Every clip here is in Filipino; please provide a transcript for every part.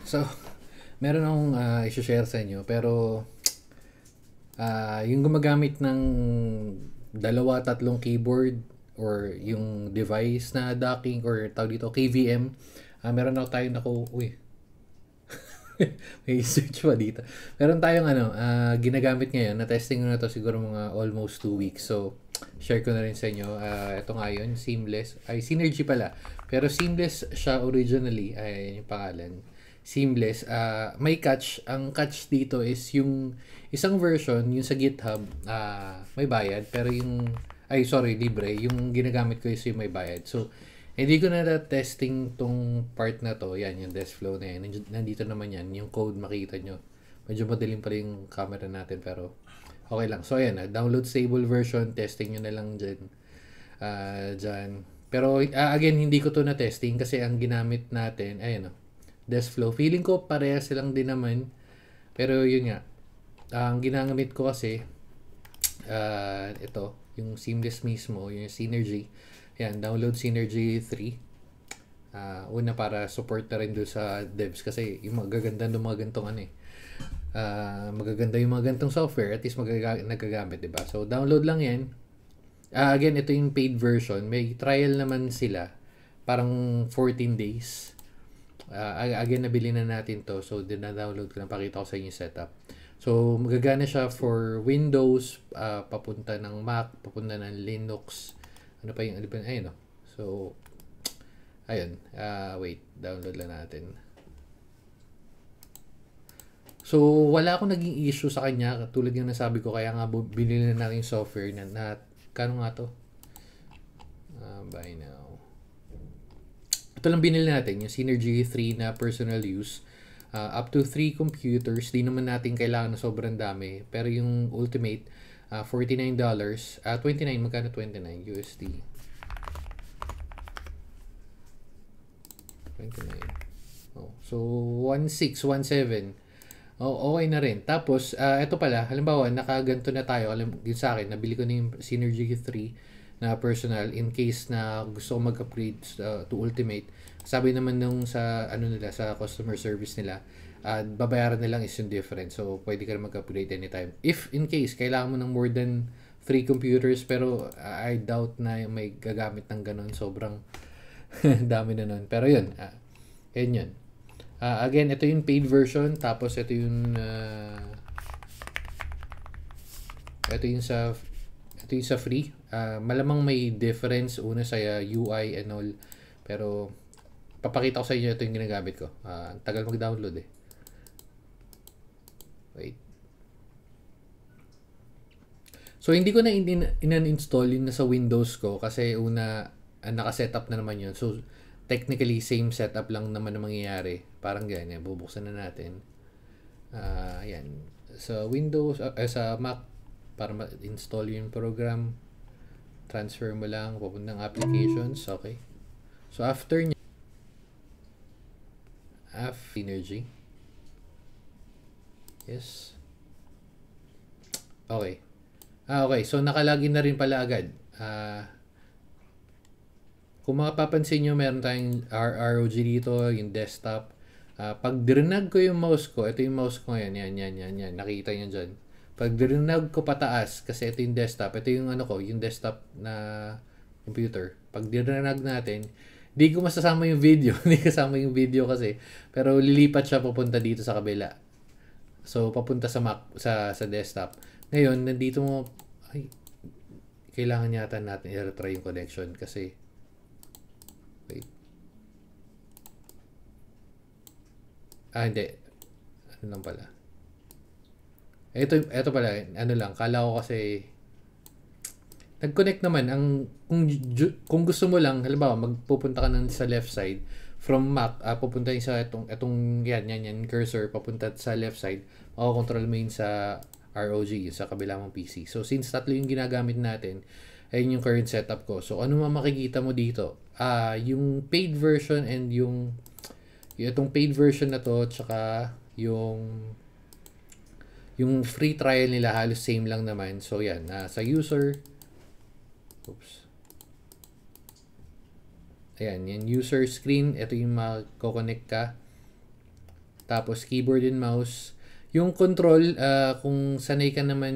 So, meron akong i-share sa inyo, pero yung gumagamit ng dalawa, tatlong keyboard or yung device na docking or tawag dito, KVM, meron ako tayong may search pa dito. Meron tayong ginagamit ngayon, na testing na to siguro mga almost 2 weeks. So, share ko na rin sa inyo. Ito nga yun, Seamless. Ay, Synergy pala. Pero Seamless siya originally. Ay, yung pangalan. Seamless. May catch. Ang catch dito is yung isang version, yung sa GitHub, may bayad. Pero libre. Yung ginagamit ko is yung may bayad. So, hindi ko na testing tong part na to. Yan, yung desk flow na yan. Nandito naman yan. Yung code makita nyo. Medyo madilim pa rin yung camera natin pero okay lang. So, ayan. Download stable version. Testing nyo na lang dyan. Dyan. Pero, again, hindi ko to na testing kasi ang ginamit natin, ayan desk flow. Feeling ko pareha silang din naman. Pero, yun nga. Ang ginamit ko kasi, ito, yung Seamless mismo, yung Synergy. Yan, download Synergy 3. Una para support na rin doon sa devs kasi yung magaganda ng mga gantong magaganda yung mga gantong software at least nagagamit, diba? So, download lang yan. Again, ito yung paid version. May trial naman sila. Parang 14 days. Again, nabili na natin to. So, na-download ko na. Pakita ko sa inyo yung setup. So, magagana siya for Windows, papunta ng Mac, papunta ng Linux. Ayun. So, ayun. Wait, download lang natin. So, wala akong naging issue sa kanya. Tulad yung nasabi ko, kaya nga binili na natin yung software na kano nga to? Buy now. Ito lang binili natin, yung Synergy 3 na personal use. Up to 3 computers. Di naman natin kailangan na sobrang dami. Pero yung Ultimate, $49. 29, magkano 29 USD? 29. So 1617. Okay na rin. Tapos ito pala, halimbawa nakaganto na tayo, yun sa akin, nabili ko na yung Synergy 3 na personal in case na gusto ko mag-upgrade to Ultimate. Sabi naman nung sa nila, sa customer service nila, babayaran nilang is yung difference. So, pwede ka na mag-upgrade anytime. If in case, kailangan mo ng more than 3 computers, pero I doubt na may gagamit ng ganun. Sobrang dami na nun. Pero yun, yun. Again, ito yung paid version. Tapos, ito yung sa free. Malamang may difference una sa UI and all. Pero, papakita ko sa inyo ito yung ginagamit ko. Tagal mag-download eh. Wait. So, hindi ko na in-install yun na sa Windows ko kasi una, naka-setup na naman yun. So, technically, same setup lang naman na mangyayari. Parang ganyan. Bubuksan na natin. Yan. Sa Windows, sa Mac, para ma-install yung program, transfer mo lang, papuntang applications. Okay. So, after Synergy. Yes. Okay. Okay. So, nakalagin na rin pala agad. Kung mapapansin nyo, meron tayong ROG dito, yung desktop. Pag dirinag ko yung mouse ko, ito yung mouse ko ngayon. Yan. Nakita nyo dyan. Pag dirinag ko pataas, kasi ito yung desktop. Ito yung yung desktop na computer. Pag dirinag natin, di ko masasama yung video. Hindi kasama yung video kasi. Pero lilipat siya papunta dito sa kabila. So, papunta sa Mac, sa desktop. Ngayon, nandito mo, kailangan yata natin i-retry yung connection kasi, wait. Hindi. Ano lang pala. Ito pala, kala ko kasi, nag-connect naman kung gusto mo lang halimbawa magpupunta ka sa left side from Mac pupunta yun sa itong yan cursor papunta sa left side makokontrol mo yun sa ROG sa kabila mong PC. So since tatlo yung ginagamit natin, ayun yung current setup ko. So ano makikita mo dito, yung paid version and itong paid version na to tsaka yung free trial nila halos same lang naman. So yan, sa user, ayan, yung user screen, ito yung mako-connect ka. Tapos keyboard and mouse. Yung control, kung sanay ka naman,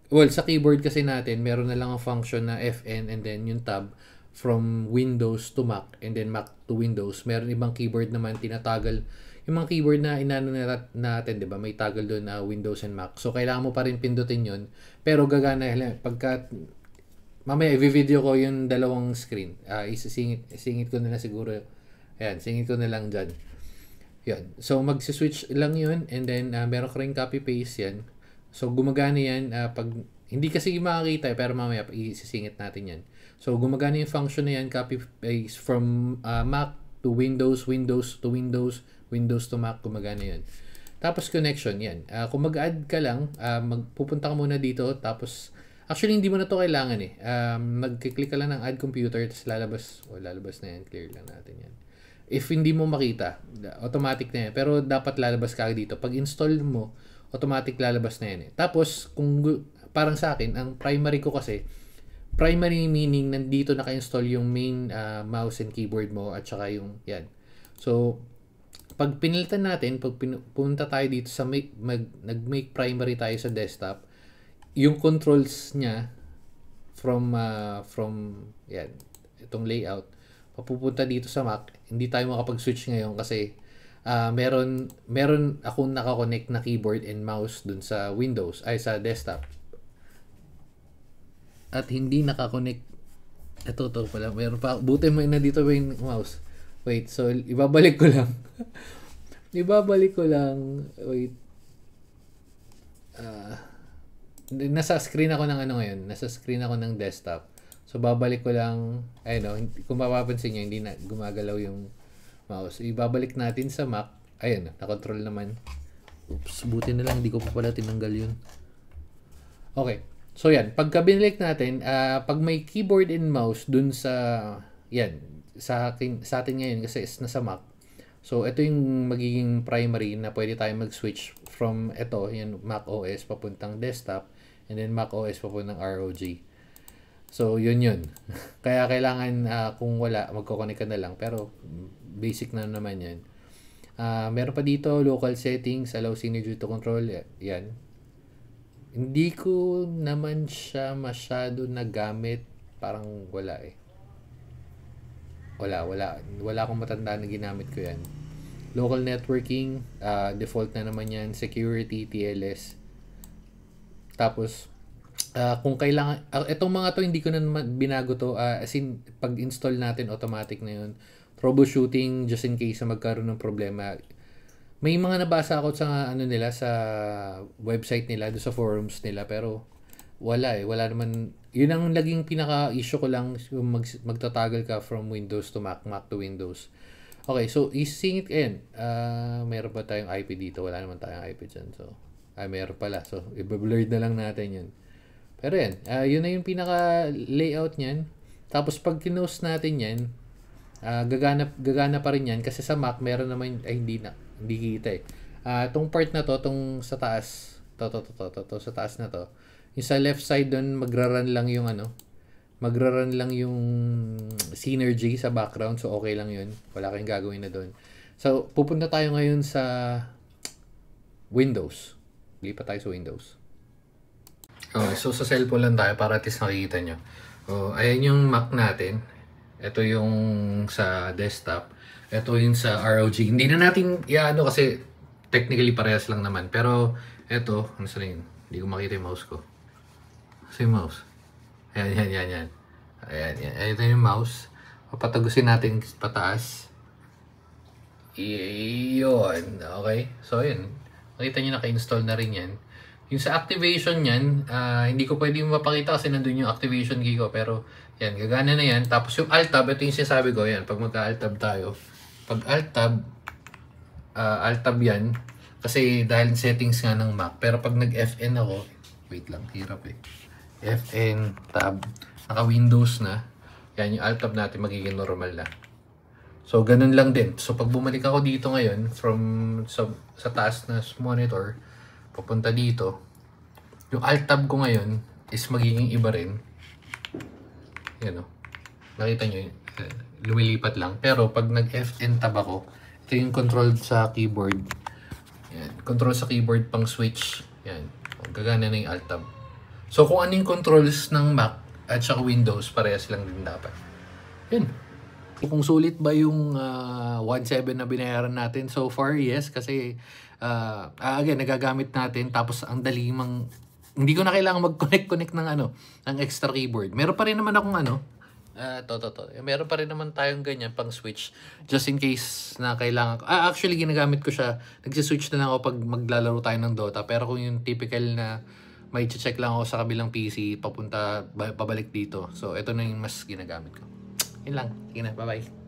well, sa keyboard kasi natin, meron na lang ang function na FN and then yung tab from Windows to Mac and then Mac to Windows. Meron ibang keyboard naman tinatagal. Yung mga keyboard na inano natin, 'di ba? May toggle doon na Windows and Mac. So kailangan mo pa rin pindutin 'yon. Pero gagana pagka mamaya i-video ko yung dalawang screen. Isingit ko na lang siguro. Ayan, singit ko na lang diyan. Yan. So magsi-switch lang 'yun and then meron ka ring copy paste 'yan. So gumagana 'yan pag hindi kasi makakita pero mamaya isisingit natin 'yan. So gumagana yung function na 'yan, copy paste from Mac to Windows, Windows to Windows, Windows to Mac, gumagana 'yan. Tapos connection 'yan. Kung mag-add ka lang, magpupunta ka muna dito tapos actually hindi mo na 'to kailangan eh. Magki-click ka lang ng add computer tapos lalabas na 'yan, clear lang natin 'yan. If hindi mo makita, automatic na 'yan. Pero dapat lalabas ka dito. Pag install mo, automatic lalabas na 'yan eh. Tapos kung parang sa akin, ang primary ko kasi primary meaning nandito naka-install yung main mouse and keyboard mo at saka yung yan. So pag pinilitan natin, pag pumunta tayo dito sa nag-make primary tayo sa desktop, yung controls niya from yan, itong layout, papupunta dito sa Mac, hindi tayo makapag-switch ngayon kasi meron akong naka-connect na keyboard and mouse dun sa Windows, ay sa desktop. At hindi naka-connect. Ito pala, meron pa. Buti mo na dito ba yung mouse. Wait, so ibabalik ko lang. Wait. Nasa screen ako ng ano ngayon. Nasa screen ako ng desktop. So babalik ko lang. Ayun, kung mapapansin nyo, hindi na gumagalaw yung mouse. Ibabalik natin sa Mac. Ayun, na-control naman. Oops, buti na lang. Hindi ko pa pala tinanggal yun. Okay. So yan, pagka binalik natin, pag may keyboard and mouse dun sa yan, sa atin ngayon kasi is nasa Mac. So ito yung magiging primary na pwede tayo mag-switch from ito, yan Mac OS papuntang desktop and then Mac OS papuntang ROG. So yun. Kaya kailangan kung wala, magko-connect ka na lang pero basic na naman yan. Meron pa dito local settings, allow Synergy to control, yan. Hindi ko naman siya masyado nagamit. Parang wala eh. Wala akong matanda na ginamit ko yan. Local networking, default na naman yan. Security, TLS. Tapos, kung kailangan, itong mga to hindi ko na binago to. As in, pag-install natin, automatic na yun. Troubleshooting, just in case na magkaroon ng problema. May mga nabasa ako sa nila sa website nila, do sa forums nila pero wala naman. Yun ang naging pinaka-issue ko lang yung magtatagal ka from Windows to Mac, Mac to Windows. Okay, so isingit ayan. Meron pa tayong IP dito, wala naman tayong IP diyan. So meron pala. So i-blurred na lang natin 'yun. Pero yan, yun na yung pinaka-layout niyan. Tapos pag kinost natin 'yan, gagana pa rin yan kasi sa Mac meron naman hindi kita eh. Tong part na to, tong sa taas, to sa taas na to. Yung sa left side doon magra-run lang yung Synergy sa background, so okay lang yun. Wala kayong gagawin na doon. So pupunta tayo ngayon sa Windows. Lipat tayo sa Windows. Okay, so sa cellphone lang tayo para at least nakikita nyo. Ayan yung Mac natin. Ito yung sa desktop. Ito yung sa ROG. Hindi na natin iano kasi technically parehas lang naman. Pero ito, ano sa yun? Hindi ko makita yung mouse ko. Kasi yung mouse. Ayan. Ayan. Ito yung mouse. Papatagusin natin pataas. Iyon. Okay. So, yun. Makita nyo naka-install na rin yan. Yung sa activation yan, hindi ko pwede mapakita kasi nandun yung activation key ko. Pero, yan. Gagana na yan. Tapos yung Alt-Tab, ito yung sinasabi ko. Yan. Pag magka-Alt-Tab tayo. Pag Alt-Tab yan. Kasi dahil settings nga ng Mac. Pero pag nag-FN ako, wait lang, hirap eh. FN, Tab, naka-Windows na. Yan, yung Alt-Tab natin magiging normal na. So, ganun lang din. So, pag bumalik ako dito ngayon, from sa taas na monitor, papunta dito, yung Alt-Tab ko ngayon is magiging iba rin. Yan o. Nakita nyo yun. Lumilipat lang. Pero pag nag-FN tab ako, ito yung control sa keyboard. Yan. Control sa keyboard pang switch. Yan. Gagana na yung Alt Tab. So, kung ano yung controls ng Mac at saka Windows, parehas lang din dapat. Yan. Kung sulit ba yung 1.7 na binayaran natin so far, yes. Kasi, again, nagagamit natin. Tapos, ang dali mang... Hindi ko na kailangan mag-connect ng extra keyboard. Meron pa rin naman akong meron pa rin naman tayong ganyan pang switch. Just in case na kailangan ko. Actually, ginagamit ko siya. Nagsiswitch na lang ako pag maglalaro tayo ng Dota. Pero kung yung typical na may check lang ako sa kabilang PC, pabalik dito. So, ito na yung mas ginagamit ko. Yun lang. Sige na. Bye-bye.